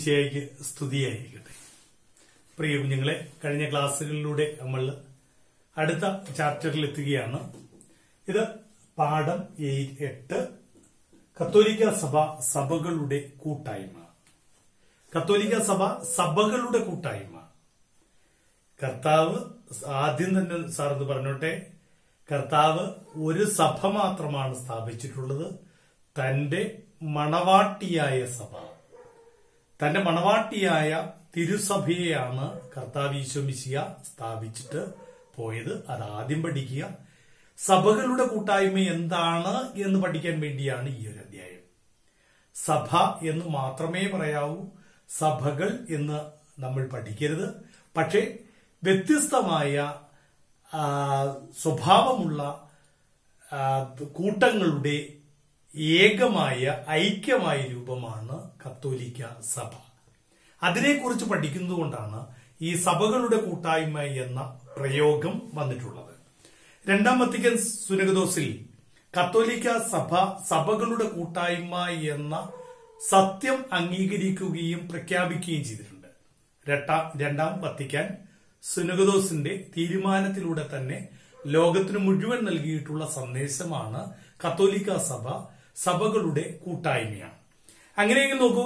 ഈശോയ്ക്ക് സ്തുതിയായിരിക്കട്ടെ. പ്രിയ കുഞ്ഞുങ്ങളെ, കഴിഞ്ഞ ക്ലാസ്സുകളിലൂടെ നമ്മൾ അടുത്ത ചാപ്റ്ററിൽ എത്തുകയാണ്. ഇത് പാഠം 8, കത്തോലിക്ക സഭ സഭകളുടെ കൂട്ടായ്മ. കത്തോലിക്ക സഭ സഭകളുടെ കൂട്ടായ്മ. കർത്താവ് ആദ്യം തന്നെ സാർ ഇത് പറഞ്ഞോട്ടെ, കർത്താവ് ഒരു സഭ മാത്രമാണ് സ്ഥാപിച്ചിട്ടുള്ളത്, തന്റെ മണവാട്ടിയായ സഭ. തന്റെ മണവാട്ടിയായ തിരുസഭയെയാണ് കർത്താവ് ഈശോ മിശിഹ സ്ഥാപിച്ചിട്ട് പോയത്. അത് ആദ്യം പഠിക്കുക. സഭകളുടെ കൂട്ടായ്മ എന്താണ് എന്ന് പഠിക്കാൻ വേണ്ടിയാണ് ഈ ഒരു അധ്യായം. സഭ എന്ന് മാത്രമേ പറയാവൂ, സഭകൾ എന്ന് നമ്മൾ പഠിക്കരുത്. പക്ഷേ വ്യത്യസ്തമായ സ്വഭാവമുള്ള കൂട്ടങ്ങളുടെ ഏകമായ ഐക്യമായ രൂപമാണ് കത്തോലിക്ക സഭ. അതിനെക്കുറിച്ച് പഠിക്കുന്നതുകൊണ്ടാണ് ഈ സഭകളുടെ കൂട്ടായ്മ എന്ന പ്രയോഗം വന്നിട്ടുള്ളത്. രണ്ടാം വത്തിക്കൻ സുനഹദോസിൽ കത്തോലിക്ക സഭ സഭകളുടെ കൂട്ടായ്മ എന്ന സത്യം അംഗീകരിക്കുകയും പ്രഖ്യാപിക്കുകയും ചെയ്തിട്ടുണ്ട്. രണ്ടാം വത്തിക്കാൻ സുനഹദോസിന്റെ തീരുമാനത്തിലൂടെ തന്നെ ലോകത്തിന് മുഴുവൻ നൽകിയിട്ടുള്ള സന്ദേശമാണ് കത്തോലിക്ക സഭ സഭകളുടെ കൂട്ടായ്മയാണ്. അങ്ങനെയെങ്കിൽ നോക്കൂ,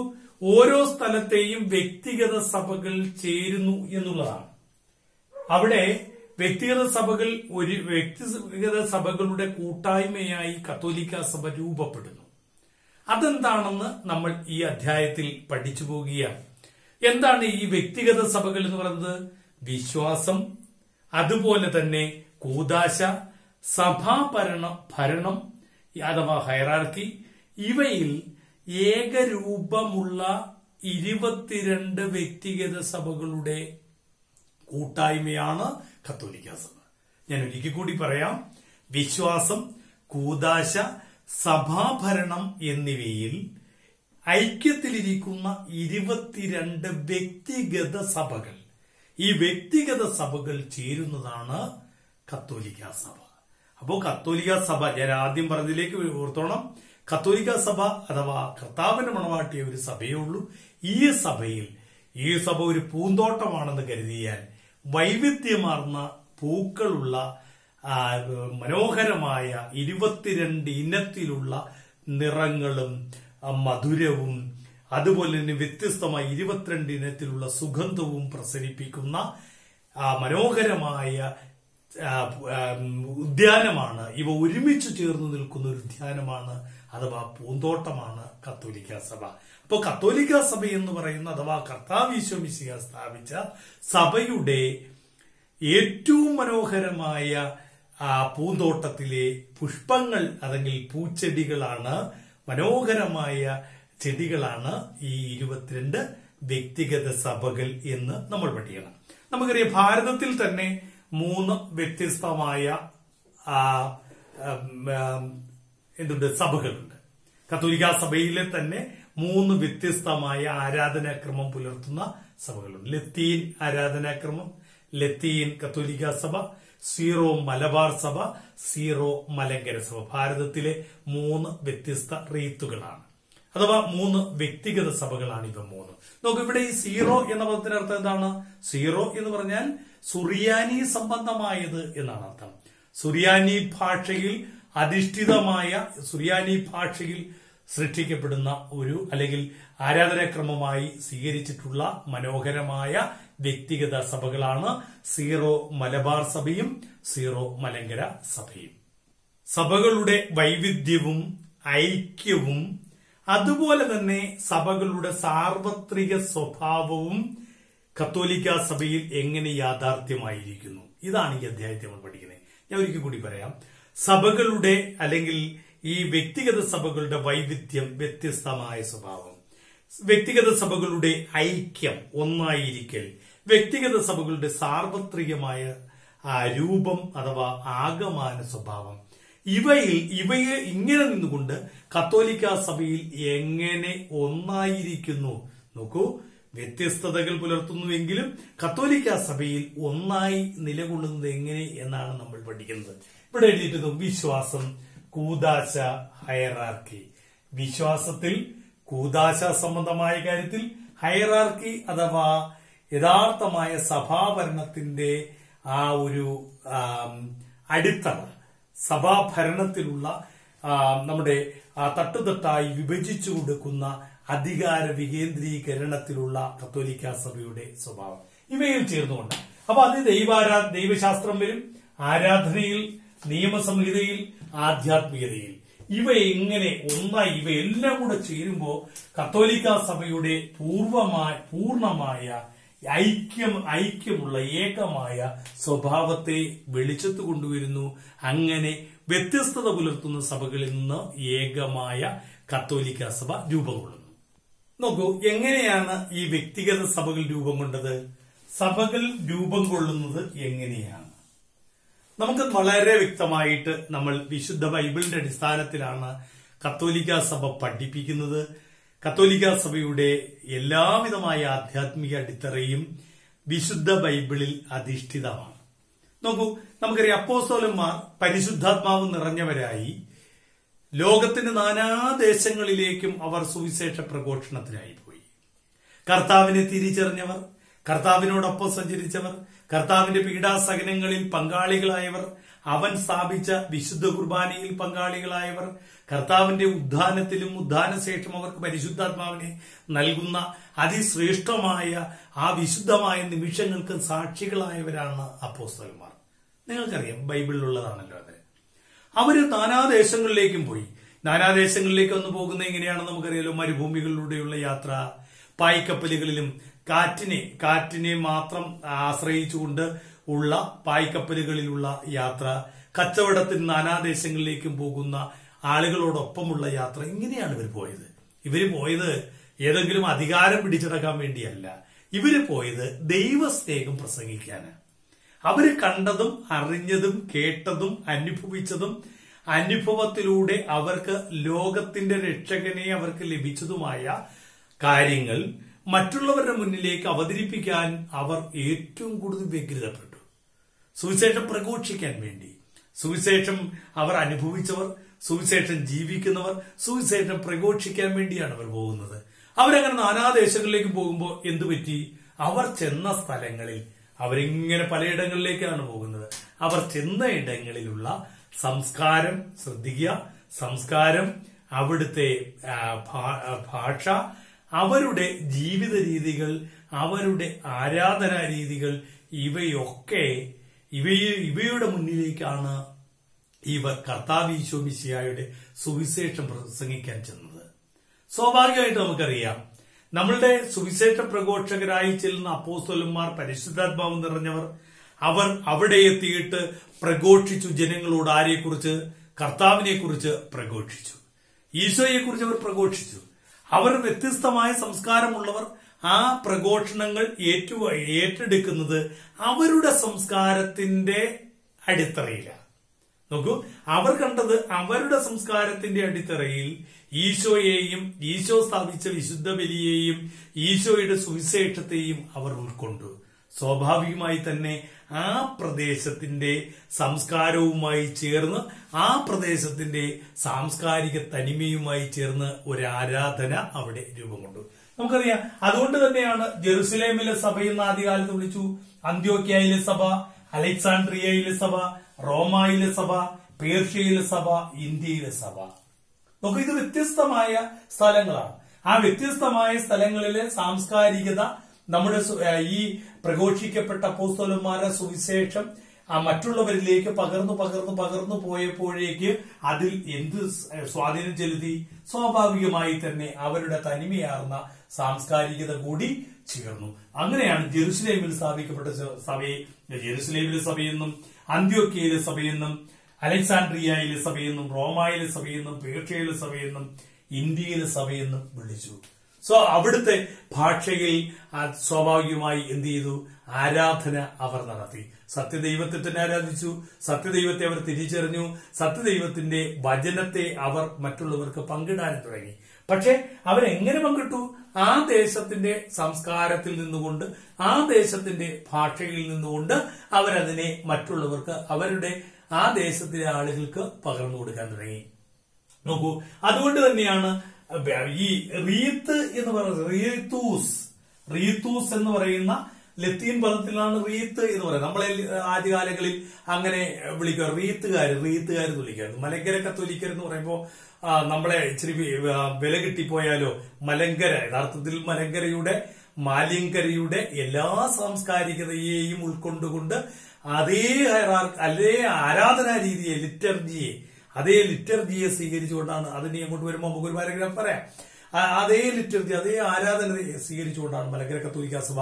ഓരോ സ്ഥലത്തെയും വ്യക്തിഗത സഭകൾ ചേരുന്നു എന്നുള്ളതാണ്. അവിടെ വ്യക്തിഗത സഭകളുടെ കൂട്ടായ്മയായി കത്തോലിക്ക സഭ രൂപപ്പെടുന്നു. അതെന്താണെന്ന് നമ്മൾ ഈ അധ്യായത്തിൽ പഠിച്ചു പോവുകയാണ്. എന്താണ് ഈ വ്യക്തിഗത സഭകൾ എന്ന് പറയുന്നത്? വിശ്വാസം, അതുപോലെ തന്നെ കൂദാശ, ഭരണം അഥവാ ഹൈറാർക്കി, ഇവയിൽ ഏകരൂപമുള്ള 22 വ്യക്തിഗത സഭകളുടെ കൂട്ടായ്മയാണ് കത്തോലിക്ക സഭ. ഞാൻ ഒരിക്കൽ കൂടി പറയാം. വിശ്വാസം, കൂദാശ, സഭാഭരണം എന്നിവയിൽ ഐക്യത്തിലിരിക്കുന്ന 22 വ്യക്തിഗത സഭകൾ. ഈ വ്യക്തിഗത സഭകൾ ചേരുന്നതാണ് കത്തോലിക്ക സഭ. അപ്പോ കത്തോലിക്ക സഭ, ഞാൻ ആദ്യം പറഞ്ഞതിലേക്ക് ഓർത്തോണം, കത്തോലിക്ക സഭ അഥവാ കർത്താവിന്റെ മണവാട്ടിയ ഒരു സഭയേ ഉള്ളൂ. ഈ സഭ ഒരു പൂന്തോട്ടമാണെന്ന് കരുതിയാൽ വൈവിധ്യമാർന്ന പൂക്കളുള്ള മനോഹരമായ 22 ഇനത്തിലുള്ള നിറങ്ങളും മധുരവും അതുപോലെ തന്നെ വ്യത്യസ്തമായ 22 ഇനത്തിലുള്ള സുഗന്ധവും പ്രസരിപ്പിക്കുന്ന മനോഹരമായ ഉദ്യാനമാണ്. ഇവ ഒരുമിച്ച് ചേർന്ന് നിൽക്കുന്ന ഒരു ഉദ്യാനമാണ് അഥവാ പൂന്തോട്ടമാണ് കത്തോലിക്ക സഭ. അപ്പോൾ കത്തോലിക്ക സഭ എന്ന് പറയുന്ന അഥവാ കർത്താവ് ഈശോ മിശിഹ സ്ഥാപിച്ച സഭയുടെ ഏറ്റവും മനോഹരമായ പൂന്തോട്ടത്തിലെ പുഷ്പങ്ങൾ അല്ലെങ്കിൽ പൂച്ചെടികളാണ്, മനോഹരമായ ചെടികളാണ് ഈ 22 വ്യക്തിഗത സഭകൾ എന്ന് നമ്മൾ പഠിക്കണം. നമുക്കറിയാം, ഭാരതത്തിൽ തന്നെ 3 വ്യത്യസ്തമായ സഭകളുണ്ട്. കത്തോലിക്ക സഭയിലെ തന്നെ 3 വ്യത്യസ്തമായ ആരാധനാക്രമം പുലർത്തുന്ന സഭകളുണ്ട്. ലത്തീൻ ആരാധനാക്രമം, ലത്തീൻ കത്തോലിക്ക സഭ, സീറോ മലബാർ സഭ, സീറോ മലങ്കര സഭ. ഭാരതത്തിലെ 3 വ്യത്യസ്ത റീത്തുകളാണ്, അഥവാ 3 വ്യക്തിഗത സഭകളാണ് ഇവ 3. നോക്കൂ, ഇവിടെ ഈ സീറോ എന്ന പദത്തിന്റെ അർത്ഥം എന്താണ്? സീറോ എന്ന് പറഞ്ഞാൽ സുറിയാനി സംബന്ധമായത് എന്നാണ് അർത്ഥം. സുറിയാനി ഭാഷയിൽ അധിഷ്ഠിതമായ, സുറിയാനി ഭാഷയിൽ സൃഷ്ടിക്കപ്പെടുന്ന ഒരു അല്ലെങ്കിൽ ആരാധനാക്രമമായി സ്വീകരിച്ചിട്ടുള്ള മനോഹരമായ വ്യക്തിഗത സഭകളാണ് സീറോ മലബാർ സഭയും സീറോ മലങ്കര സഭയും. സഭകളുടെ വൈവിധ്യവും ഐക്യവും അതുപോലെ തന്നെ സഭകളുടെ സാർവത്രിക സ്വഭാവവും കത്തോലിക്ക സഭയിൽ എങ്ങനെ യാഥാർത്ഥ്യമായിരിക്കുന്നു, ഇതാണ് ഈ അധ്യായത്തിൽ നമ്മൾ പഠിക്കുന്നത്. ഞാൻ ഒരിക്കൽ കൂടി പറയാം. സഭകളുടെ അല്ലെങ്കിൽ ഈ വ്യക്തിഗത സഭകളുടെ വൈവിധ്യം, വ്യത്യസ്തമായ സ്വഭാവം, വ്യക്തിഗത സഭകളുടെ ഐക്യം, ഒന്നായിരിക്കൽ, വ്യക്തിഗത സഭകളുടെ സാർവത്രികമായ രൂപം അഥവാ ആകമാന സ്വഭാവം, ഇവയെ ഇങ്ങനെ നിന്നുകൊണ്ട് കത്തോലിക്ക സഭയിൽ എങ്ങനെ ഒന്നായിരിക്കുന്നു. നോക്കൂ, വ്യത്യസ്തതകൾ പുലർത്തുന്നുവെങ്കിലും കത്തോലിക്ക സഭയിൽ ഒന്നായി നിലകൊള്ളുന്നത് എങ്ങനെ എന്നാണ് നമ്മൾ പഠിക്കുന്നത്. ഇവിടെ എഴുതിയിട്ടുള്ളത് വിശ്വാസം, കൂദാശ, ഹയറാർക്കി. വിശ്വാസത്തിൽ കൂദാശ സംബന്ധമായ കാര്യത്തിൽ, ഹൈറാർക്കി അഥവാ യഥാർത്ഥമായ സഭാഭരണത്തിന്റെ ആ ഒരു അടിത്തറ, സഭാഭരണത്തിലുള്ള നമ്മുടെ തട്ടുതട്ടായി വിഭജിച്ചു കൊടുക്കുന്ന അധികാര വികേന്ദ്രീകരണത്തിലുള്ള കത്തോലിക്ക സഭയുടെ സ്വഭാവം ഇവയിൽ ചേർന്നുകൊണ്ട് അപ്പൊ അത് ദൈവശാസ്ത്രം വരും, ആരാധനയിൽ, നിയമസംഹിതയിൽ, ആധ്യാത്മികതയിൽ ഇവ എങ്ങനെ ഒന്നായി ഇവയെല്ലാം കൂടെ ചേരുമ്പോൾ കത്തോലിക്ക സഭയുടെ പൂർണ്ണമായ ഐക്യമുള്ള ഏകമായ സ്വഭാവത്തെ വെളിച്ചത്ത് കൊണ്ടുവരുന്നു. അങ്ങനെ വ്യത്യസ്തത പുലർത്തുന്ന സഭകളിൽ നിന്ന് ഏകമായ കത്തോലിക്ക സഭ രൂപം കൊള്ളുന്നു. നോക്കൂ, എങ്ങനെയാണ് ഈ വ്യക്തിഗത സഭകൾ രൂപം കൊണ്ടത്? സഭകൾ രൂപം കൊള്ളുന്നത് എങ്ങനെയാണ്? നമുക്ക് വളരെ വ്യക്തമായിട്ട് നമ്മൾ വിശുദ്ധ ബൈബിളിന്റെ അടിസ്ഥാനത്തിലാണ് കത്തോലിക്ക സഭ പഠിപ്പിക്കുന്നത്. കത്തോലിക്ക സഭയുടെ എല്ലാവിധമായ ആധ്യാത്മിക അടിത്തറയും വിശുദ്ധ ബൈബിളിൽ അധിഷ്ഠിതമാണ്. നോക്കൂ, നമുക്കറിയാം അപ്പോസ്തലന്മാർ പരിശുദ്ധാത്മാവ് നിറഞ്ഞവരായി ലോകത്തിന്റെ നാനാദേശങ്ങളിലേക്കും അവർ സുവിശേഷ പ്രഘോഷണത്തിനായി പോയി. കർത്താവിനെ തിരിച്ചറിഞ്ഞവർ, കർത്താവിനോടൊപ്പം സഞ്ചരിച്ചവർ, കർത്താവിന്റെ പീഡാസഹനങ്ങളിൽ പങ്കാളികളായവർ, അവൻ സ്ഥാപിച്ച വിശുദ്ധ കുർബാനയിൽ പങ്കാളികളായവർ, കർത്താവിന്റെ ഉദ്ധാനത്തിലും ഉദ്ധാനശേഷം അവർക്ക് പരിശുദ്ധാത്മാവിനെ നൽകുന്ന അതിശ്രേഷ്ഠമായ ആ വിശുദ്ധമായ നിമിഷങ്ങൾക്ക് സാക്ഷികളായവരാണ് അപ്പോസ്തലന്മാർ. നിങ്ങൾക്കറിയാം, ബൈബിളിലുള്ളതാണല്ലോ അത്. അവര് നാനാദേശങ്ങളിലേക്കും പോയി. നാനാദേശങ്ങളിലേക്ക് വന്ന് പോകുന്നത് എങ്ങനെയാണെന്ന് നമുക്കറിയാലോ. മരുഭൂമികളിലൂടെയുള്ള യാത്ര, പായ്ക്കപ്പലുകളിലും കാറ്റിനെ മാത്രം ആശ്രയിച്ചുകൊണ്ട് ഉള്ള പായ്ക്കപ്പലുകളിലുള്ള യാത്ര, കച്ചവടത്തിന് നാനാദേശങ്ങളിലേക്കും പോകുന്ന ആളുകളോടൊപ്പമുള്ള യാത്ര, ഇങ്ങനെയാണ് ഇവർ പോയത്. ഇവര് പോയത് ഏതെങ്കിലും അധികാരം പിടിച്ചെടുക്കാൻ വേണ്ടിയല്ല. ഇവര് പോയത് ദൈവസ്നേഹം പ്രസംഗിക്കാന്. അവര് കണ്ടതും അറിഞ്ഞതും കേട്ടതും അനുഭവിച്ചതും അനുഭവത്തിലൂടെ അവർക്ക് ലോകത്തിന്റെ രക്ഷകനെ അവർക്ക് ലഭിച്ചതുമായ കാര്യങ്ങൾ മറ്റുള്ളവരുടെ മുന്നിലേക്ക് അവതരിപ്പിക്കാൻ അവർ ഏറ്റവും കൂടുതൽ വ്യഗ്രതപ്പെട്ടു. സുവിശേഷം പ്രഘോഷിക്കാൻ വേണ്ടി, സുവിശേഷം അവർ അനുഭവിച്ചവർ, സുവിശേഷം ജീവിക്കുന്നവർ, സുവിശേഷം പ്രഘോഷിക്കാൻ വേണ്ടിയാണ് അവർ പോകുന്നത്. അവരങ്ങനെ നാനാദേശങ്ങളിലേക്ക് പോകുമ്പോൾ എന്തുപറ്റി? അവർ ചെന്ന സ്ഥലങ്ങളിൽ, അവരിങ്ങനെ പലയിടങ്ങളിലേക്കാണ് പോകുന്നത്. അവർ ചെന്ന ഇടങ്ങളിലുള്ള സംസ്കാരം ശ്രദ്ധിക്കുക. സംസ്കാരം, അവിടുത്തെ ഭാഷ, അവരുടെ ജീവിത രീതികൾ, അവരുടെ ആരാധനാ രീതികൾ, ഇവയുടെ മുന്നിലേക്കാണ് ഇവർ കർത്താവ് ഈശോ മിശിഹായുടെ സുവിശേഷം പ്രസംഗിക്കാൻ ചെന്നത്. സ്വാഭാവികമായിട്ട് നമുക്കറിയാം, നമ്മളുടെ സുവിശേഷ പ്രഘോഷകരായി ചെല്ലുന്ന അപ്പോസ്തലന്മാർ പരിശുദ്ധാത്മാവ് നിറഞ്ഞവർ. അവർ അവിടെ എത്തിയിട്ട് പ്രഘോഷിച്ചു. ജനങ്ങളോട് ആരെക്കുറിച്ച്? കർത്താവിനെ കുറിച്ച് പ്രഘോഷിച്ചു. ഈശോയെക്കുറിച്ച് അവർ പ്രഘോഷിച്ചു. അവർ വ്യത്യസ്തമായ സംസ്കാരമുള്ളവർ. ആ പ്രഘോഷണങ്ങൾ ഏറ്റെടുക്കുന്നത് അവരുടെ സംസ്കാരത്തിന്റെ അടിത്തറയിലാണ്. നോക്കൂ, അവർ കണ്ടത് അവരുടെ സംസ്കാരത്തിന്റെ അടിത്തറയിൽ ഈശോയെയും ഈശോ സ്ഥാപിച്ച വിശുദ്ധ ബലിയെയും ഈശോയുടെ സുവിശേഷത്തെയും അവർ ഉൾക്കൊണ്ടു. സ്വാഭാവികമായി തന്നെ ആ പ്രദേശത്തിന്റെ സംസ്കാരവുമായി ചേർന്ന്, ആ പ്രദേശത്തിന്റെ സാംസ്കാരിക തനിമയുമായി ചേർന്ന് ഒരു ആരാധന അവിടെ രൂപം കൊണ്ടു. നമുക്കറിയാം, അതുകൊണ്ട് തന്നെയാണ് ജെറുസലേമിലെ സഭയെന്ന് ആദ്യകാലത്ത് വിളിച്ചു. അന്ത്യോക്യയിലെ സഭ, അലക്സാണ്ട്രിയയിലെ സഭ, റോമായിലെ സഭ, പേർഷ്യയിലെ സഭ, ഇന്ത്യയിലെ സഭ. നോക്കൂ, ഇത് വ്യത്യസ്തമായ സ്ഥലങ്ങളാണ്. ആ വ്യത്യസ്തമായ സ്ഥലങ്ങളിലെ സാംസ്കാരികത നമ്മുടെ ഈ പ്രഘോഷിക്കപ്പെട്ട അപ്പോസ്തലന്മാരുടെ സുവിശേഷം മറ്റുള്ളവരിലേക്ക് പകർന്നു പോയപ്പോഴേക്ക് അതിൽ എന്ത് സ്വാധീനം ചെലുത്തി? സ്വാഭാവികമായി തന്നെ അവരുടെ തനിമയാർന്ന സാംസ്കാരികത കൂടി ചേർന്നു. അങ്ങനെയാണ് ജെറുസലേമിൽ സ്ഥാപിക്കപ്പെട്ട സഭയെ ജെറുസലേമിലെ സഭയെന്നും, അന്ത്യോക്യയിലെ സഭയെന്നും, അലക്സാണ്ട്രിയയിലെ സഭയെന്നും, റോമായിലെ സഭയെന്നും, പേർഷ്യയിലെ സഭയെന്നും, ഇന്ത്യയിലെ സഭയെന്നും വിളിച്ചു. അവിടുത്തെ ഭാഷയിൽ സ്വാഭാവികമായി എന്ത് ചെയ്തു? ആരാധന അവർ നടത്തി. സത്യദൈവത്തെ തന്നെ ആരാധിച്ചു. സത്യദൈവത്തെ അവർ തിരിച്ചറിഞ്ഞു. സത്യദൈവത്തിന്റെ വചനത്തെ അവർ മറ്റുള്ളവർക്ക് പങ്കിടാൻ തുടങ്ങി. പക്ഷെ അവരെങ്ങനെ പങ്കിട്ടു? ആ ദേശത്തിന്റെ സംസ്കാരത്തിൽ നിന്നുകൊണ്ട്, ആ ദേശത്തിന്റെ ഭാഷയിൽ നിന്നുകൊണ്ട് അവരതിനെ മറ്റുള്ളവർക്ക്, അവരുടെ ആ ദേശത്തിലെ ആളുകൾക്ക് പകർന്നു കൊടുക്കാൻ തുടങ്ങി. നോക്കൂ, അതുകൊണ്ട് തന്നെയാണ് ഈ റീത്ത് എന്ന് പറയുന്നത്, റീത്തൂസ് റീത്തൂസ് എന്ന് പറയുന്ന ലത്തീൻ പദത്തിലാണ് റീത്ത് എന്ന് പറയുന്നത്. നമ്മളെ ആദ്യകാലങ്ങളിൽ അങ്ങനെ വിളിക്കുക റീത്തുകാർ എന്ന് വിളിക്കായിരുന്നു. മലങ്കര കത്തോലിക്കർ എന്ന് പറയുമ്പോൾ നമ്മളെ ഇച്ചിരി വില കിട്ടിപ്പോയാലോ, മലങ്കര യഥാർത്ഥത്തിൽ മാലിയങ്കരയുടെ എല്ലാ സാംസ്കാരികതയെയും ഉൾക്കൊണ്ടുകൊണ്ട് അതേ ആരാധനാ രീതിയെ അതേ ലിറ്റർജിയെ സ്വീകരിച്ചുകൊണ്ടാണ്, അതിനെ അങ്ങോട്ട് വരുമ്പോൾ നമുക്ക് ഒരു പാരഗ്രാഫ് പറയാം, അതേ ലിറ്റർജി അതേ ആരാധനയെ സ്വീകരിച്ചുകൊണ്ടാണ് മലങ്കര കത്തോലിക്ക സഭ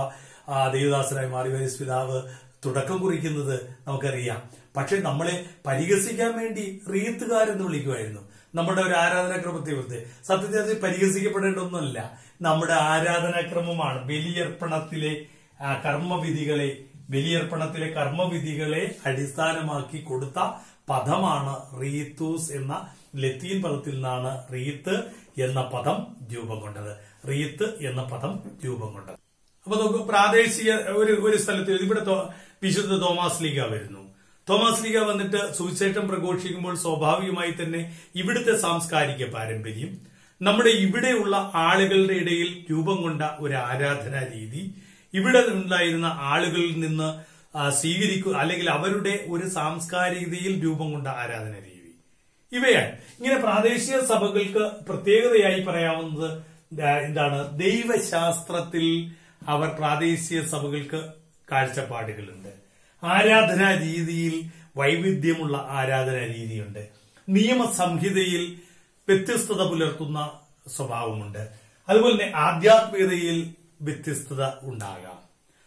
ദേവദാസനായി മാറിവരിസ് പിതാവ് തുടക്കം കുറിക്കുന്നത് നമുക്കറിയാം. പക്ഷെ നമ്മളെ പരിഹസിക്കാൻ വേണ്ടി റീത്തുകാരെന്ന് വിളിക്കുമായിരുന്നു നമ്മുടെ ഒരു ആരാധനാക്രമത്തെ കുറിച്ച്. സത്യത്തിൽ അത് പരിഹസിക്കപ്പെടേണ്ട ഒന്നുമല്ല, നമ്മുടെ ആരാധനാക്രമമാണ്. ബലിയർപ്പണത്തിലെ കർമ്മവിധികളെ അടിസ്ഥാനമാക്കി കൊടുത്ത പദമാണ് റീത്തൂസ് എന്ന ലത്തീൻ പദത്തിൽ നിന്നാണ് റീത്ത് എന്ന പദം രൂപം കൊണ്ടത്. അപ്പൊ നമുക്ക് പ്രാദേശിക ഒരു സ്ഥലത്ത് ഇവിടെ വിശുദ്ധ തോമാസ് ലീഗ വരുന്നു. തോമാസ് ലീഗ വന്നിട്ട് സുവിശേഷം പ്രഘോഷിക്കുമ്പോൾ സ്വാഭാവികമായി തന്നെ ഇവിടുത്തെ സാംസ്കാരിക പാരമ്പര്യം, നമ്മുടെ ഇവിടെയുള്ള ആളുകളുടെ ഇടയിൽ രൂപം കൊണ്ട ഒരു ആരാധനാ രീതി, ഇവിടെ ഉണ്ടായിരുന്ന ആളുകളിൽ നിന്ന് സ്വീകരിക്കുക അല്ലെങ്കിൽ അവരുടെ ഒരു സാംസ്കാരികതയിൽ രൂപം കൊണ്ട ആരാധനാ രീതി, ഇവയാണ്. ഇങ്ങനെ പ്രാദേശിക സഭകൾക്ക് പ്രത്യേകതയായി പറയാവുന്നത് എന്താണ്? ദൈവശാസ്ത്രത്തിൽ അവർ പ്രാദേശിക സഭകൾക്ക് കാഴ്ചപ്പാടുകളുണ്ട്. ആരാധനാ രീതിയിൽ വൈവിധ്യമുള്ള ആരാധനാ രീതിയുണ്ട്. നിയമസംഹിതയിൽ വ്യത്യസ്തത പുലർത്തുന്ന സ്വഭാവമുണ്ട്. അതുപോലെ തന്നെ ആധ്യാത്മികതയിൽ വ്യത്യസ്തത ഉണ്ടാകാം.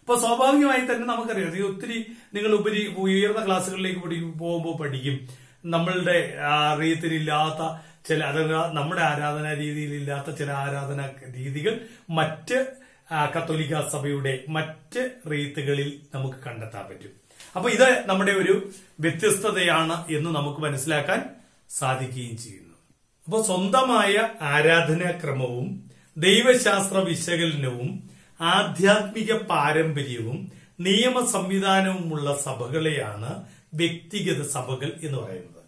അപ്പൊ സ്വാഭാവികമായി തന്നെ നമുക്കറിയാം, ഒത്തിരി നിങ്ങൾ ഉയർന്ന ക്ലാസ്സുകളിലേക്ക് പോകുമ്പോൾ പഠിക്കും, നമ്മളുടെ റീത്തിലില്ലാത്ത ചില, അതായത് നമ്മുടെ ആരാധനാ രീതിയിലില്ലാത്ത ചില ആരാധനാ രീതികൾ മറ്റ് കത്തോലിക്ക സഭയുടെ മറ്റ് റീത്തുകളിൽ നമുക്ക് കണ്ടെത്താൻ പറ്റും. അപ്പൊ ഇത് നമ്മുടെ ഒരു വ്യത്യസ്തതയാണ് എന്ന് നമുക്ക് മനസ്സിലാക്കാൻ സാധിക്കുകയും ചെയ്യുന്നു. അപ്പൊ സ്വന്തമായ ആരാധനാക്രമവും ദൈവശാസ്ത്ര വിശകലനവും ആധ്യാത്മിക പാരമ്പര്യവും നിയമ സംവിധാനവുമുള്ള സഭകളെയാണ് വ്യക്തിഗത സഭകൾ എന്ന് പറയുന്നത്.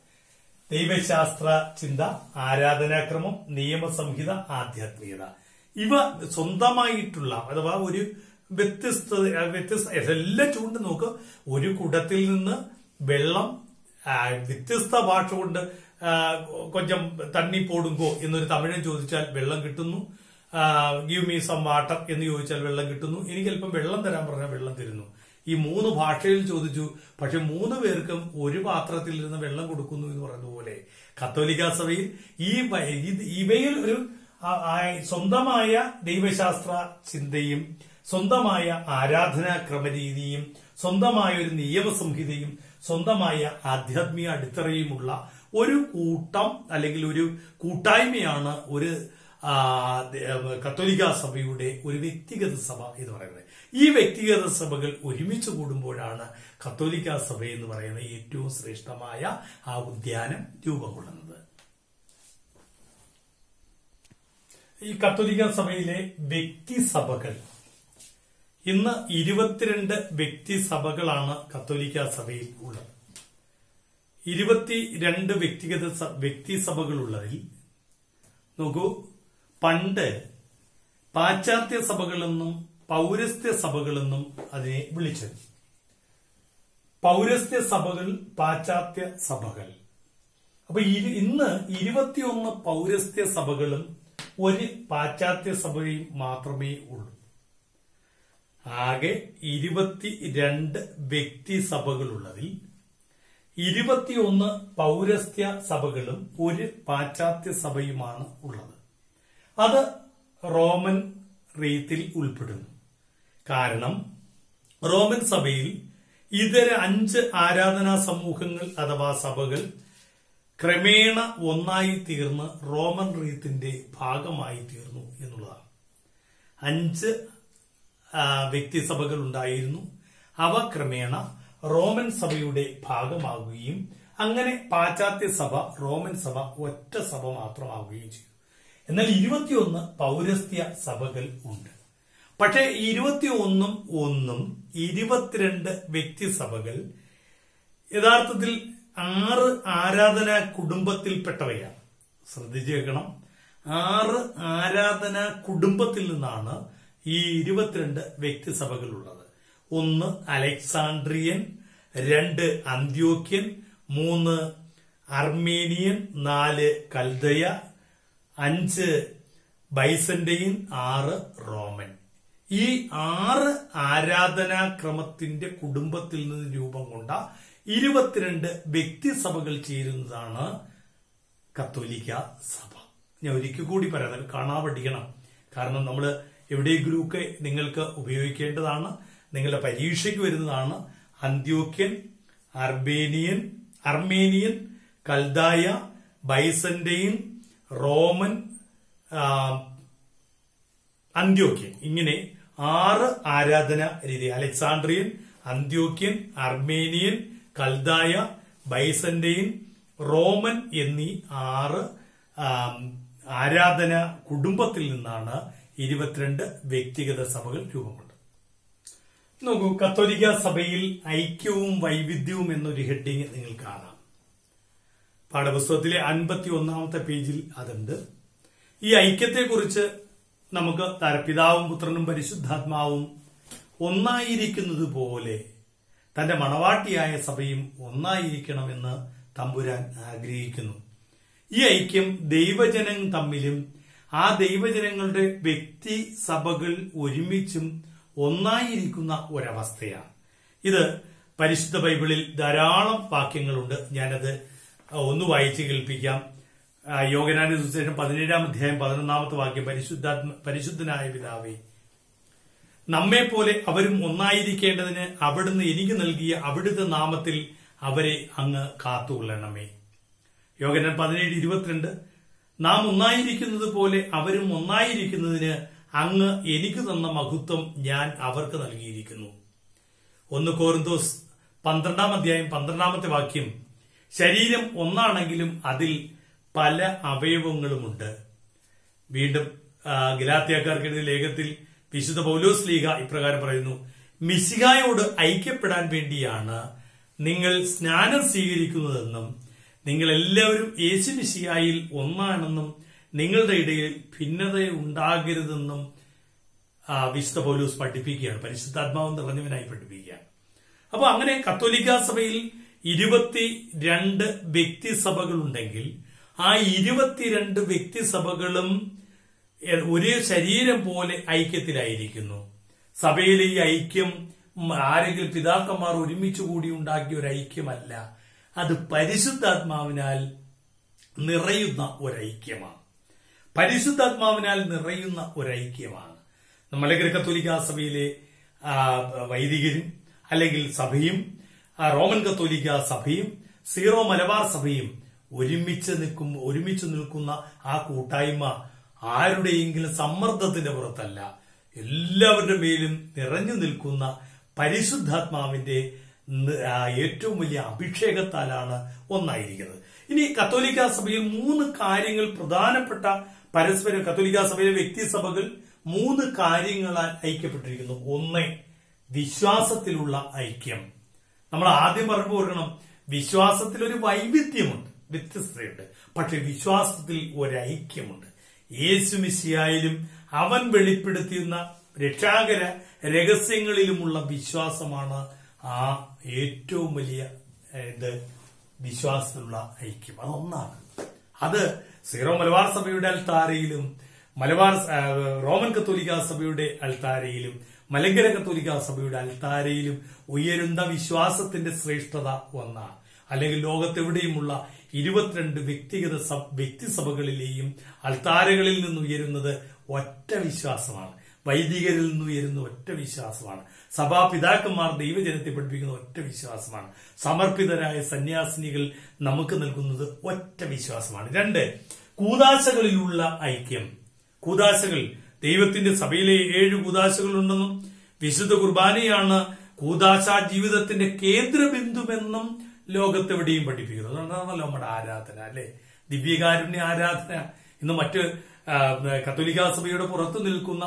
ദൈവശാസ്ത്ര ചിന്ത, ആരാധനാക്രമം, നിയമസംഹിത, ആധ്യാത്മികത, ഇവ സ്വന്തമായിട്ടുള്ള അഥവാ ഒരു വ്യത്യസ്ത എല്ലാം ചൂണ്ട് നോക്ക്. ഒരു കുടത്തിൽ നിന്ന് വെള്ളം വ്യത്യസ്ത ഭാഷ കൊണ്ട് കൊഞ്ചം തണ്ണി പോടുങ്കോ എന്നൊരു തമിഴൻ ചോദിച്ചാൽ വെള്ളം കിട്ടുന്നു. ഗിവ് മീ സം വാട്ടർ എന്ന് ചോദിച്ചാൽ വെള്ളം കിട്ടുന്നു. എനിക്ക് അല്പം വെള്ളം തരാൻ പറഞ്ഞാൽ വെള്ളം തരുന്നു. ഈ 3 ഭാഷയിൽ ചോദിച്ചു, പക്ഷെ 3 പേർക്കും ഒരു പാത്രത്തിൽ ഇരുന്ന് വെള്ളം കൊടുക്കുന്നു എന്ന് പറയുന്നതുപോലെ കത്തോലിക്ക സഭയിൽ ഇവയിൽ ഒരു സ്വന്തമായ ദൈവശാസ്ത്ര ചിന്തയും സ്വന്തമായ ആരാധനാ ക്രമരീതിയും സ്വന്തമായ ഒരു നിയമസംഹിതയും സ്വന്തമായ ആധ്യാത്മിക അടിത്തറയുമുള്ള ഒരു കൂട്ടം അല്ലെങ്കിൽ ഒരു കൂട്ടായ്മയാണ് ഒരു കത്തോലിക്ക സഭയുടെ ഒരു വ്യക്തിഗത സഭ എന്ന് പറയുന്നത്. ഈ വ്യക്തിഗത സഭകൾ ഒരുമിച്ച് കൂടുമ്പോഴാണ് കത്തോലിക്ക സഭ എന്ന് പറയുന്ന ഏറ്റവും ശ്രേഷ്ഠമായ ആ ഉദ്യാനം രൂപം കൊള്ളുന്നത്. ഈ കത്തോലിക്ക സഭയിലെ വ്യക്തിസഭകൾ ഇന്ന് 22 വ്യക്തിസഭകളാണ് കത്തോലിക്ക സഭയിൽ ഉള്ളത്. 22 വ്യക്തിഗത വ്യക്തിസഭകളുള്ളതിൽ നോക്കൂ, പണ്ട് പാശ്ചാത്യ സഭകളെന്നും പൗരസ്ത്യ സഭകളെന്നും അതിനെ വിളിച്ചത്. പൗരസ്ത്യ സഭകൾ, പാശ്ചാത്യ സഭകൾ. അപ്പൊ ഇന്ന് 21 പൗരസ്ത്യ സഭകളും ഒരു പാശ്ചാത്യ സഭയും മാത്രമേ ഉള്ളൂ. ആകെ 22 വ്യക്തിസഭകളുള്ളതിൽ 21 പൗരസ്ത്യ സഭകളും ഒരു പാശ്ചാത്യ സഭയുമാണ് ഉള്ളത്. അത് റോമൻ റീത്തിൽ ഉൾപ്പെടുന്നു. കാരണം റോമൻ സഭയിൽ ഇതര 5 ആരാധനാ സമൂഹങ്ങൾ അഥവാ സഭകൾ ക്രമേണ ഒന്നായി തീർന്ന് റോമൻ റീത്തിന്റെ ഭാഗമായി തീർന്നു എന്നുള്ളതാണ്. 5 വ്യക്തിസഭകൾ ഉണ്ടായിരുന്നു. അവ ക്രമേണ റോമൻ സഭയുടെ ഭാഗമാകുകയും അങ്ങനെ പാശ്ചാത്യ സഭ, റോമൻ സഭ ഒറ്റ സഭ മാത്രമാവുകയും ചെയ്തു. എന്നാൽ 21 പൗരസ്ത്യ സഭകൾ ഉണ്ട്. പക്ഷേ 21 22 വ്യക്തിസഭകൾ യഥാർത്ഥത്തിൽ 6 ആരാധനാ കുടുംബത്തിൽപ്പെട്ടവയാണ്. ശ്രദ്ധിച്ചു കേൾക്കണം, 6 ആരാധനാ കുടുംബത്തിൽ നിന്നാണ് ഈ 22 വ്യക്തിസഭകൾ ഉള്ളത്. 1 അലക്സാണ്ട്രിയൻ, 2 അന്ത്യോക്യൻ, 3 അർമേനിയൻ, 4 കൽദയ, 5 ബൈസന്റൈൻ, 6 റോമൻ. ഈ 6 ആരാധനാക്രമത്തിന്റെ കുടുംബത്തിൽ നിന്ന് രൂപം കൊണ്ട 22 വ്യക്തിസഭകൾ ചേരുന്നതാണ് കത്തോലിക്ക സഭ. ഞാൻ ഒരിക്കൽ കൂടി പറയാം, കാണാൻ പഠിക്കണം. കാരണം നമ്മൾ എവിടെയെങ്കിലുമൊക്കെ നിങ്ങൾക്ക് ഉപയോഗിക്കേണ്ടതാണ്, നിങ്ങളുടെ പരീക്ഷയ്ക്ക് വരുന്നതാണ്. അന്ത്യോക്യൻ, അർമേനിയൻ, കൽദായ, ബൈസന്റൈൻ, റോമൻ, അന്ത്യോക്യൻ, ഇങ്ങനെ 6 ആരാധന രീതി. അലക്സാണ്ട്രിയൻ, അന്ത്യോക്യൻ, അർമേനിയൻ, കൽദായ, ബൈസന്റൈൻ, റോമൻ എന്നീ 6 ആരാധന കുടുംബത്തിൽ നിന്നാണ് 22 വ്യക്തിഗത സഭകൾ രൂപം കൊണ്ടത്. നോക്കൂ, കത്തോലിക്ക സഭയിൽ ഐക്യവും വൈവിധ്യവും എന്നൊരു ഹെഡിങ് നിങ്ങൾ കാണാം. പാഠപുസ്തകത്തിലെ 51-ാമത്തെ പേജിൽ അതുണ്ട്. ഈ ഐക്യത്തെക്കുറിച്ച് നമുക്ക് പിതാവും പുത്രനും പരിശുദ്ധാത്മാവും ഒന്നായിരിക്കുന്നത് പോലെ തന്റെ മണവാട്ടിയായ സഭയും ഒന്നായിരിക്കണമെന്ന് തമ്പുരാൻ ആഗ്രഹിക്കുന്നു. ഈ ഐക്യം ദൈവജനം തമ്മിലും ആ ദൈവജനങ്ങളുടെ വ്യക്തി സഭകൾ ഒരുമിച്ചും ഒന്നായിരിക്കുന്ന ഒരവസ്ഥയാണ്. ഇത് പരിശുദ്ധ ബൈബിളിൽ ധാരാളം വാക്യങ്ങളുണ്ട്. ഞാനത് ഒന്ന് വായിച്ച് കേൾപ്പിക്കാം. യോഹന്നാന്റെ സുവിശേഷം 17-ാം അധ്യായം 11-ാമത്തെ വാക്യം, പരിശുദ്ധനായ പിതാവേ, നമ്മെ പോലെ അവരും ഒന്നായിരിക്കേണ്ടതിന് അവിടുന്ന് എനിക്ക് നൽകിയ അവിടുത്തെ നാമത്തിൽ അവരെ അങ്ങ് കാത്തുകൊള്ളണമേ. യോഹന്നാൻ 17:22, നാം ഒന്നായിരിക്കുന്നത് പോലെ അവരും ഒന്നായിരിക്കുന്നതിന് അങ്ങ് എനിക്ക് തന്ന മഹത്വം ഞാൻ അവർക്ക് നൽകിയിരിക്കുന്നു. 1 കൊരിന്തോസ് 12-ാം അധ്യായം 12-ാമത്തെ വാക്യം, ശരീരം ഒന്നാണെങ്കിലും അതിൽ പല അവയവങ്ങളുമുണ്ട്. വീണ്ടും ഗലാത്യക്കാർക്ക് എഴുതിയ ലേഖനത്തിൽ വിശുദ്ധ പൗലോസ് ശ്ലീഹ ഇപ്രകാരം പറയുന്നു, മിശിഹായോട് ഐക്യപ്പെടാൻ വേണ്ടിയാണ് നിങ്ങൾ സ്നാനം സ്വീകരിക്കുന്നതെന്നും നിങ്ങൾ എല്ലാവരും യേശു മിശിഹായിൽ ഒന്നാണെന്നും നിങ്ങളുടെ ഇടയിൽ ഭിന്നത ഉണ്ടാകരുതെന്നും വിശുദ്ധ പൗലോസ് പഠിപ്പിക്കുകയാണ്. പരിശുദ്ധാത്മാവ് നിറഞ്ഞവനായി പഠിപ്പിക്കുകയാണ്. അപ്പൊ അങ്ങനെ കത്തോലിക്ക സഭയിൽ 22 വ്യക്തിസഭകളുണ്ടെങ്കിൽ ആ 22 വ്യക്തിസഭകളും ഒരേ ശരീരം പോലെ ഐക്യത്തിലായിരിക്കുന്നു. സഭയിലെ ഈ ഐക്യം ആരെങ്കിലും പിതാക്കന്മാർ ഒരുമിച്ച് കൂടി ഉണ്ടാക്കിയ ഒരു ഐക്യമല്ല, അത് പരിശുദ്ധാത്മാവിനാൽ നിറയുന്ന ഒരൈക്യമാണ്. പരിശുദ്ധാത്മാവിനാൽ നിറയുന്ന ഒരൈക്യമാണ്. മലങ്കര കത്തോലിക്ക സഭയിലെ വൈദികരും അല്ലെങ്കിൽ സഭയും റോമൻ കത്തോലിക്ക സഭയും സീറോ മലബാർ സഭയും ഒരുമിച്ച് നിൽക്കുന്ന ആ കൂട്ടായ്മ ആരുടെയെങ്കിലും സമ്മർദ്ദത്തിന്റെ പുറത്തല്ല, എല്ലാവരുടെ മേലും നിറഞ്ഞു നിൽക്കുന്ന പരിശുദ്ധാത്മാവിന്റെ ഏറ്റവും വലിയ അഭിഷേകത്താലാണ് ഒന്നായിരിക്കുന്നത്. ഇനി കത്തോലിക്ക സഭയിൽ 3 കാര്യങ്ങൾ പ്രധാനപ്പെട്ട പരസ്പരം കത്തോലിക്ക സഭയിലെ വ്യക്തിസഭകൾ 3 കാര്യങ്ങളാൽ ഐക്യപ്പെട്ടിരിക്കുന്നു. 1, വിശ്വാസത്തിലുള്ള ഐക്യം. നമ്മൾ ആദ്യം പറഞ്ഞു കൊടുക്കണം, വിശ്വാസത്തിൽ ഒരു വൈവിധ്യമുണ്ട്, വ്യത്യസ്തതയുണ്ട്, പക്ഷെ വിശ്വാസത്തിൽ ഒരൈക്യമുണ്ട്. യേശു മിശിഹായിലും അവൻ വെളിപ്പെടുത്തിയുന്ന രക്ഷാകര രഹസ്യങ്ങളിലുമുള്ള വിശ്വാസമാണ് ആ ഏറ്റവും വലിയ വിശ്വാസത്തിലുള്ള ഐക്യം. അതൊന്നാണ്. അത് സീറോ മലബാർ സഭയുടെ അൽത്താരയിലും റോമൻ കത്തോലിക്ക സഭയുടെ അൽത്താരയിലും മലങ്കര കത്തോലിക്ക സഭയുടെ അൽത്താരയിലും ഉയരുന്ന വിശ്വാസത്തിന്റെ ശ്രേഷ്ഠത ഒന്നാണ്. അല്ലെങ്കിൽ ലോകത്തെവിടെയുമുള്ള 22 വ്യക്തിസഭകളിലെയും അൾത്താരകളിൽ നിന്ന് ഉയരുന്നത് ഒറ്റ വിശ്വാസമാണ്. വൈദികരിൽ നിന്ന് ഉയരുന്ന ഒറ്റ വിശ്വാസമാണ്. സഭാപിതാക്കന്മാർ ദൈവജനത്തെ പഠിപ്പിക്കുന്ന ഒറ്റ വിശ്വാസമാണ്. സമർപ്പിതരായ സന്യാസിനികൾ നമുക്ക് നൽകുന്നത് ഒറ്റ വിശ്വാസമാണ്. 2, കൂദാശകളിലുള്ള ഐക്യം. കൂദാശകൾ, ദൈവത്തിന്റെ സഭയിലെ 7 കൂദാശകളുണ്ടെന്നും വിശുദ്ധ കുർബാനയാണ് കൂദാശ ജീവിതത്തിന്റെ കേന്ദ്രബിന്ദുവെന്നും ലോകത്തെവിടെയും പഠിപ്പിക്കുന്നത്. അതാണല്ലോ നമ്മുടെ ആരാധന, അല്ലെ? ദിവ്യകാരുണ്യ ആരാധന. ഇന്ന് മറ്റ് കത്തോലിക്ക സഭയുടെ പുറത്തു നിൽക്കുന്ന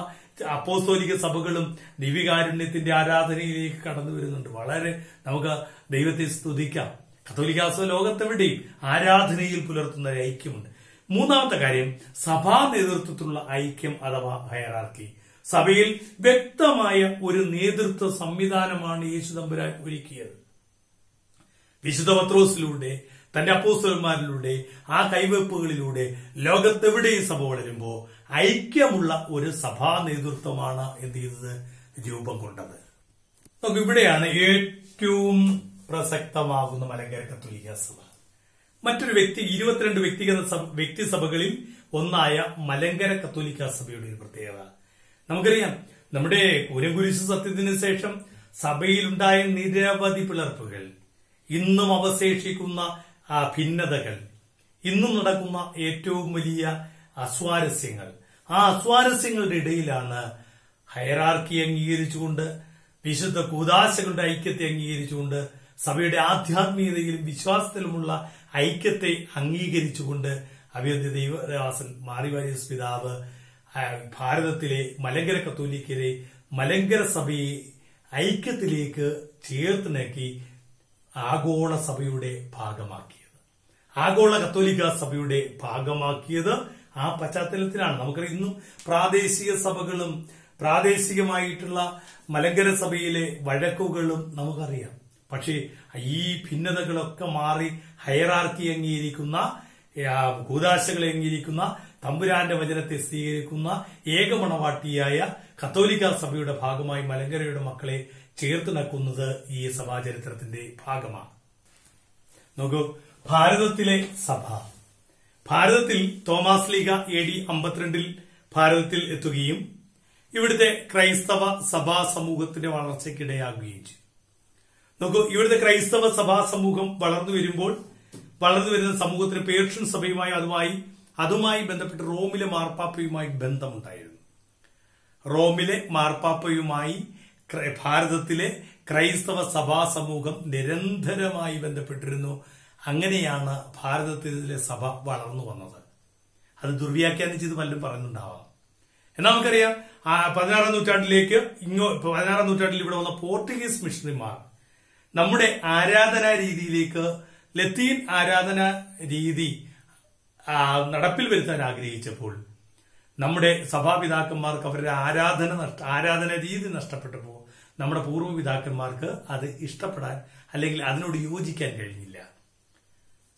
അപ്പോസ്തോലിക സഭകളും ദിവ്യകാരുണ്യത്തിന്റെ ആരാധനയിലേക്ക് കടന്നു വരുന്നുണ്ട്. വളരെ നമുക്ക് ദൈവത്തെ സ്തുതിക്കാം. കത്തോലിക്ക സഭ ലോകത്തെവിടെയും ആരാധനയിൽ പുലർത്തുന്ന ഒരു ഐക്യമുണ്ട്. 3ാമത്തെ കാര്യം, സഭാ നേതൃത്വത്തിലുള്ള ഐക്യം അഥവാ ഹയറാർക്കി. സഭയിൽ വ്യക്തമായ ഒരു നേതൃത്വ സംവിധാനമാണ് യേശു തമ്പുരാൻ ഒരുക്കിയത്. വിശുദ്ധ പത്രോസിലൂടെ, തന്റെ അപ്പോസ്തലന്മാരിലൂടെ, ആ കൈവെപ്പുകളിലൂടെ ലോകത്തെവിടെയും സഭ വളരുമ്പോ ഐക്യമുള്ള ഒരു സഭാ നേതൃത്വമാണ് എന്ത് ചെയ്തത്, രൂപം കൊണ്ടത്. നമുക്ക് ഇവിടെയാണ് ഏറ്റവും പ്രസക്തമാകുന്ന മലങ്കര കത്തോലിക്ക സഭ. മറ്റൊരു 22 വ്യക്തിസഭകളിൽ ഒന്നായ മലങ്കര കത്തോലിക്ക സഭയുടെ ഒരു പ്രത്യേകത നമുക്കറിയാം. നമ്മുടെ കൂനംകുരിശ് സത്യത്തിന് ശേഷം സഭയിലുണ്ടായ നിരവധി പിളർപ്പുകൾ, ഇന്നും അവശേഷിക്കുന്ന ഭിന്നതകൾ, ഇന്നും നടക്കുന്ന ഏറ്റവും വലിയ അസ്വാരസ്യങ്ങൾ, ആ അസ്വാരസ്യങ്ങളുടെ ഇടയിലാണ് ഹയറാർക്കി അംഗീകരിച്ചുകൊണ്ട്, വിശുദ്ധ കൂദാശകളുടെ ഐക്യത്തെ അംഗീകരിച്ചുകൊണ്ട്, സഭയുടെ ആധ്യാത്മികതയിലും വിശ്വാസത്തിലുമുള്ള ഐക്യത്തെ അംഗീകരിച്ചുകൊണ്ട് അഭിവന്ദ്യ ദൈവദാസൻ മാറിവാനിയോസ് പിതാവ് ഭാരതത്തിലെ മലങ്കര കത്തോലിക്കരെ, മലങ്കര സഭയെ ഐക്യത്തിലേക്ക് ചേർത്ത് നക്കി ആഗോള സഭയുടെ ഭാഗമാക്കിയത്, ആഗോള കത്തോലിക്ക സഭയുടെ ഭാഗമാക്കിയത് ആ പശ്ചാത്തലത്തിലാണ്. നമുക്കറിയാം, ഇന്നും പ്രാദേശിക സഭകളും പ്രാദേശികമായിട്ടുള്ള മലങ്കര സഭയിലെ വഴക്കുകളും നമുക്കറിയാം. പക്ഷേ ഈ ഭിന്നതകളൊക്കെ മാറി ഹയറാർക്കി അംഗീകരിക്കുന്ന, കൂദാശകളെ അംഗീകരിക്കുന്ന, തമ്പുരാന്റെ വചനത്തെ സ്വീകരിക്കുന്ന ഏകമണവാട്ടിയായ കത്തോലിക്ക സഭയുടെ ഭാഗമായി മലങ്കരയുടെ മക്കളെ ചേർത്ത് നക്കുന്നത് ഈ സഭാചരിത്രത്തിന്റെ ഭാഗമാണ്. നോക്കൂ, ഭാരതത്തിലെ സഭ, ഭാരതത്തിൽ തോമാസ് ലീഗ AD 52 ഭാരതത്തിൽ എത്തുകയും ഇവിടുത്തെ ക്രൈസ്തവ സഭാ സമൂഹത്തിന്റെ വളർച്ചയ്ക്കിടയാകുകയും ചെയ്തു. നോക്കൂ, ഇവിടുത്തെ ക്രൈസ്തവ സഭാ സമൂഹം വളർന്നു വരുന്ന സമൂഹത്തിന് പേർഷ്യൻ സഭയുമായി അതുമായി ബന്ധപ്പെട്ട് റോമിലെ മാർപ്പാപ്പയുമായി ബന്ധമുണ്ടായിരുന്നു. റോമിലെ മാർപ്പാപ്പയുമായി ഭാരതത്തിലെ ക്രൈസ്തവ സഭാ സമൂഹം നിരന്തരമായി ബന്ധപ്പെട്ടിരുന്നു. അങ്ങനെയാണ് ഭാരതത്തിലെ സഭ വളർന്നു വന്നത്. അത് ദുർവ്യാഖ്യാനിച്ചത് പലരും പറഞ്ഞിട്ടുണ്ടാവാം. എന്നാൽ നമുക്കറിയാം, 16ാം നൂറ്റാണ്ടിൽ ഇവിടെ വന്ന പോർട്ടുഗീസ് മിഷണറിമാർ നമ്മുടെ ആരാധനാ രീതിയിലേക്ക്, ലത്തീൻ ആരാധനാ രീതി നടപ്പിൽ വരുത്താൻ ആഗ്രഹിച്ചപ്പോൾ നമ്മുടെ സഭാപിതാക്കന്മാർക്ക് അവരുടെ ആരാധന രീതി നഷ്ടപ്പെട്ടപ്പോൾ നമ്മുടെ പൂർവ്വപിതാക്കന്മാർക്ക് അത് ഇഷ്ടപ്പെടാൻ അല്ലെങ്കിൽ അതിനോട് യോജിക്കാൻ കഴിഞ്ഞില്ല.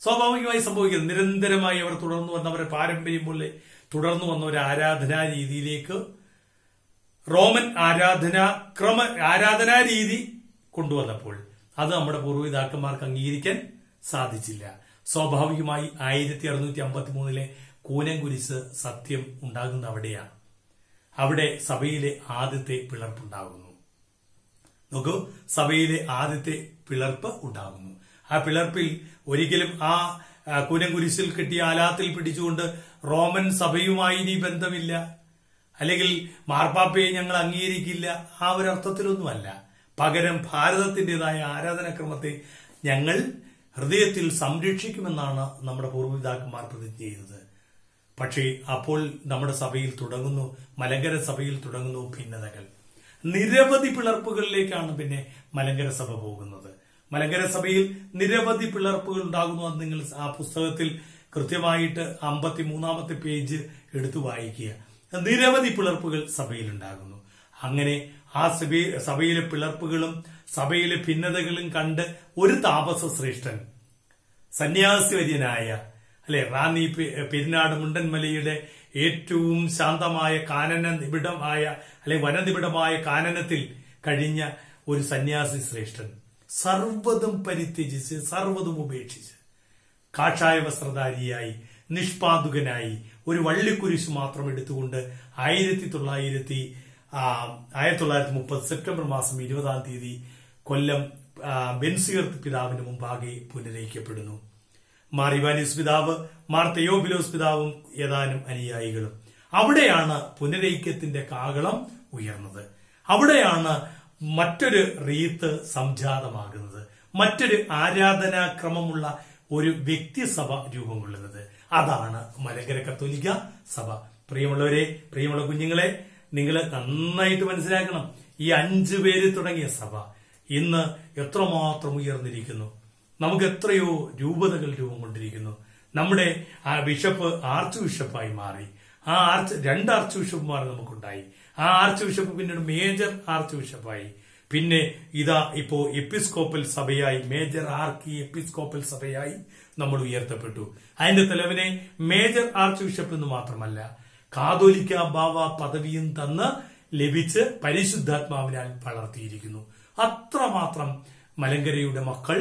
സ്വാഭാവികമായി സംഭവിക്കുന്നത്, നിരന്തരമായി അവർ അവരുടെ പാരമ്പര്യം പോലെ തുടർന്നു വന്ന ഒരു ആരാധനാ രീതിയിലേക്ക് റോമൻ ആരാധനാ രീതി കൊണ്ടുവന്നപ്പോൾ അത് നമ്മുടെ പൂർവ്വപിതാക്കന്മാർക്ക് അംഗീകരിക്കാൻ സാധിച്ചില്ല. സ്വാഭാവികമായി 1653 കൂനംകുരിശ് സത്യം ഉണ്ടാകുന്ന അവിടെയാണ്. അവിടെ സഭയിലെ ആദ്യത്തെ പിളർപ്പുണ്ടാകുന്നു. നോക്കൂ, സഭയിലെ ആദ്യത്തെ പിളർപ്പ് ഉണ്ടാകുന്നു. ആ പിളർപ്പിൽ ഒരിക്കലും ആ കൂനംകുരിശിൽ കെട്ടിയ ആലാത്തിൽ പിടിച്ചുകൊണ്ട് റോമൻ സഭയുമായി ഇനി ബന്ധമില്ല, അല്ലെങ്കിൽ മാർപ്പാപ്പയെ ഞങ്ങൾ അംഗീകരിക്കില്ല, ആ ഒരർത്ഥത്തിലൊന്നുമല്ല. പകരം ഭാരതത്തിന്റേതായ ആരാധനാക്രമത്തെ ഞങ്ങൾ ഹൃദയത്തിൽ സംരക്ഷിക്കുമെന്നാണ് നമ്മുടെ പൂർവ്വപിതാക്കന്മാർ പ്രതിജ്ഞ ചെയ്തത്. പക്ഷേ അപ്പോൾ നമ്മുടെ സഭയിൽ തുടങ്ങുന്നു, മലങ്കര സഭയിൽ തുടങ്ങുന്നു ഭിന്നതകൾ. നിരവധി പിളർപ്പുകളിലേക്കാണ് പിന്നെ മലങ്കര സഭ പോകുന്നത്. മലങ്കര സഭയിൽ നിരവധി പിളർപ്പുകൾ ഉണ്ടാകുന്നു. അത് നിങ്ങൾ ആ പുസ്തകത്തിൽ കൃത്യമായിട്ട് 53ാമത്തെ പേജ് എടുത്തു വായിക്കുക. നിരവധി പിളർപ്പുകൾ സഭയിൽ ഉണ്ടാകുന്നു. അങ്ങനെ ആ സഭയിലെ പിളർപ്പുകളും സഭയിലെ ഭിന്നതകളും കണ്ട് ഒരു താപസ ശ്രേഷ്ഠൻ, സന്യാസിവര്യനായ റാന്നി പെരിനാട് മുണ്ടൻമലയുടെ ഏറ്റവും ശാന്തമായ കാനന നിബിഡമായ വനനിബിഡമായ കാനനത്തിൽ കഴിഞ്ഞ ഒരു സന്യാസി ശ്രേഷ്ഠൻ സർവ്വതും പരിത്യജിച്ച് സർവ്വതും ഉപേക്ഷിച്ച് കാഷായ വസ്ത്രധാരിയായി നിഷ്പാതുകനായി ഒരു വള്ളിക്കുരിശ് മാത്രം എടുത്തുകൊണ്ട് 1930 സെപ്റ്റംബർ മാസം 20-ാം തീയതി കൊല്ലം ബെൻസിയർത്ത് പിതാവിന് മുമ്പാകെ പുനരയിക്കപ്പെടുന്നു. മാർ ഇവാനിയോസ് പിതാവ്, മാർ തെയോഫിലോസ് പിതാവും ഏതാനും അനുയായികളും. അവിടെയാണ് പുനരൈക്യത്തിന്റെ കാഹളം ഉയർന്നത്. അവിടെയാണ് മറ്റൊരു റീത്ത് സംജാതമാകുന്നത്. മറ്റൊരു ആരാധനാക്രമമുള്ള ഒരു വ്യക്തിസഭ രൂപം കൊള്ളുന്നത്. അതാണ് മലങ്കര കത്തോലിക്ക സഭ. പ്രിയമുള്ളവരെ, പ്രിയമുള്ള കുഞ്ഞുങ്ങളെ, നിങ്ങൾ നന്നായിട്ട് മനസ്സിലാക്കണം, ഈ 5 പേര് തുടങ്ങിയ സഭ ഇന്ന് എത്രമാത്രം ഉയർന്നിരിക്കുന്നു. നമുക്ക് എത്രയോ രൂപതകൾ രൂപം കൊണ്ടിരിക്കുന്നു. നമ്മുടെ ആ ബിഷപ്പ് ആർച്ച് ബിഷപ്പായി മാറി. 2 ആർച്ച് ബിഷപ്പുമാർ നമുക്കുണ്ടായി. ആ ആർച്ച് ബിഷപ്പ് പിന്നീട് മേജർ ആർച്ച് ബിഷപ്പായി. പിന്നെ ഇതാ ഇപ്പോ എപ്പിസ്കോപ്പൽ സഭയായി, മേജർ ആർക്കി എപ്പിസ്കോപ്പൽ സഭയായി നമ്മൾ ഉയർത്തപ്പെട്ടു. അതിന്റെ തെളിവിനെ മേജർ ആർച്ച് ബിഷപ്പ് എന്ന് മാത്രമല്ല കാതോലിക്ക ബാവ പദവിയും തന്ന് ലഭിച്ച് പരിശുദ്ധാത്മാവിനാൽ വളർത്തിയിരിക്കുന്നു. അത്രമാത്രം മലങ്കരയുടെ മക്കൾ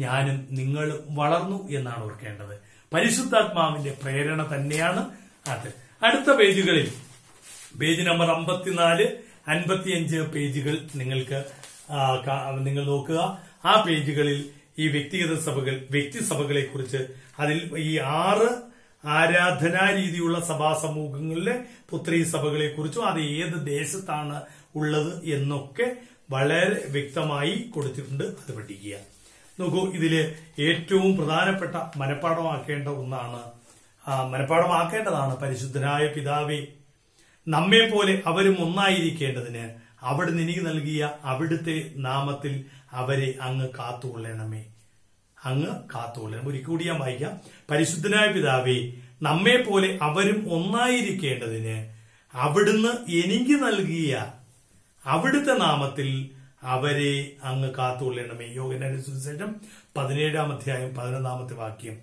ഞാനും നിങ്ങളും വളർന്നു എന്നാണ് ഓർക്കേണ്ടത്. പരിശുദ്ധാത്മാവിന്റെ പ്രേരണ തന്നെയാണ് അത്. അടുത്ത പേജുകളിൽ പേജ് നമ്പർ 54, 55 പേജുകൾ നിങ്ങൾ നോക്കുക. ആ പേജുകളിൽ ഈ വ്യക്തിസഭകളെ കുറിച്ച് അതിൽ ഈ 6 ആരാധനാ രീതിയുള്ള സഭാ സമൂഹങ്ങളിലെ പുത്രി സഭകളെ കുറിച്ചും അത് ഏത് ദേശത്താണ് ഉള്ളത് എന്നൊക്കെ വളരെ വ്യക്തമായി കൊടുത്തിട്ടുണ്ട്. അത് പഠിക്കുക. നോക്കൂ, ഇതില് ഏറ്റവും പ്രധാനപ്പെട്ട മനഃപ്പാടമാക്കേണ്ടതാണ് പരിശുദ്ധനായ പിതാവേ, നമ്മെ പോലെ അവരും ഒന്നായിരിക്കേണ്ടതിന് അവിടുന്ന് എനിക്ക് നൽകിയ അവിടുത്തെ നാമത്തിൽ അവരെ അങ്ങ് കാത്തുകൊള്ളണമേ. ഒരിക്കൽ കൂടി ഞാൻ വായിക്കാം. പരിശുദ്ധനായ പിതാവേ, നമ്മെ പോലെ അവരും ഒന്നായിരിക്കേണ്ടതിന് അവിടുന്ന് എനിക്ക് നൽകിയ അവിടുത്തെ നാമത്തിൽ അവരെ അങ്ങ് കാത്തുകൊള്ളണമേ. യോഹന്നാന്റെ സുവിശേഷം 17-ാം അധ്യായം 11-ാമത്തെ വാക്യം.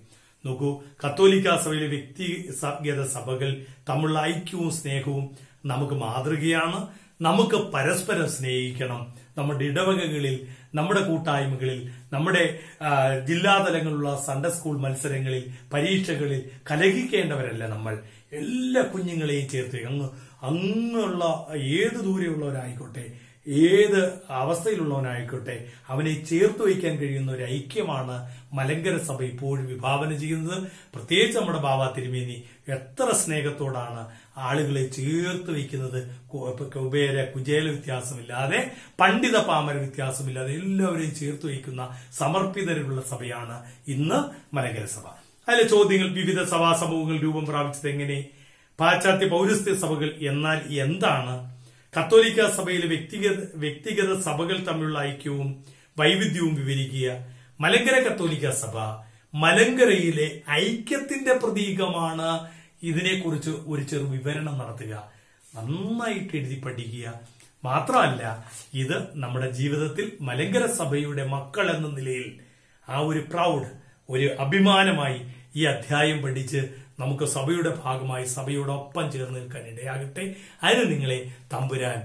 നോക്കൂ, കത്തോലിക്ക സഭയിലെ വ്യക്തിഗത സഭകൾ തമ്മിലുള്ള ഐക്യവും സ്നേഹവും നമുക്ക് മാതൃകയാണ്. നമുക്ക് പരസ്പരം സ്നേഹിക്കണം. നമ്മുടെ ഇടവകകളിൽ, നമ്മുടെ കൂട്ടായ്മകളിൽ, നമ്മുടെ ജില്ലാതലങ്ങളിലുള്ള സൺഡേ സ്കൂൾ മത്സരങ്ങളിൽ, പരീക്ഷകളിൽ കലഹിക്കേണ്ടവരല്ല നമ്മൾ. എല്ലാ കുഞ്ഞുങ്ങളെയും ചേർത്ത് അങ്ങുള്ള ഏത് ദൂരെയുള്ളവരായിക്കോട്ടെ, ഏത് അവസ്ഥയിലുള്ളവനായിക്കോട്ടെ, അവനെ ചേർത്ത് വയ്ക്കാൻ കഴിയുന്ന ഒരു ഐക്യമാണ് മലങ്കര സഭ ഇപ്പോഴും വിഭാവന ചെയ്യുന്നത്. പ്രത്യേകിച്ച് നമ്മുടെ ബാബ തിരുമേനി എത്ര സ്നേഹത്തോടാണ് ആളുകളെ ചേർത്ത് വയ്ക്കുന്നത്. കുചേല വ്യത്യാസമില്ലാതെ, പണ്ഡിത പാമര വ്യത്യാസമില്ലാതെ എല്ലാവരെയും ചേർത്ത് വയ്ക്കുന്ന സമർപ്പിതരുള്ള സഭയാണ് ഇന്ന് മലങ്കര സഭ. അതിലെ ചോദ്യങ്ങൾ: വിവിധ സഭാ സമൂഹങ്ങൾ രൂപം പ്രാപിച്ചത് എങ്ങനെ? പാശ്ചാത്യ പൗരസ്ത്യ സഭകൾ എന്നാൽ എന്താണ്? കത്തോലിക്ക സഭയിലെ വ്യക്തിഗത സഭകൾ തമ്മിലുള്ള ഐക്യവും വൈവിധ്യവും വിവരിക്കുക. മലങ്കര കത്തോലിക്ക സഭ മലങ്കരയിലെ ഐക്യത്തിന്റെ പ്രതീകമാണ്. ഇതിനെക്കുറിച്ച് ഒരു ചെറു വിവരണം നടത്തുക. നന്നായിട്ട് എഴുതി പഠിക്കുക. മാത്രമല്ല, ഇത് നമ്മുടെ ജീവിതത്തിൽ മലങ്കര സഭയുടെ മക്കൾ എന്ന നിലയിൽ ആ ഒരു ഒരു അഭിമാനമായി ഈ അധ്യായം പഠിച്ച് നമുക്ക് സഭയുടെ ഭാഗമായി സഭയോടൊപ്പം ചേർന്ന് നിൽക്കാൻ ഇടയാകട്ടെ. അതിന് നിങ്ങളെ തമ്പുരാൻ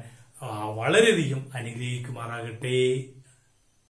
വളരെയധികം അനുഗ്രഹിക്കുമാറാകട്ടെ.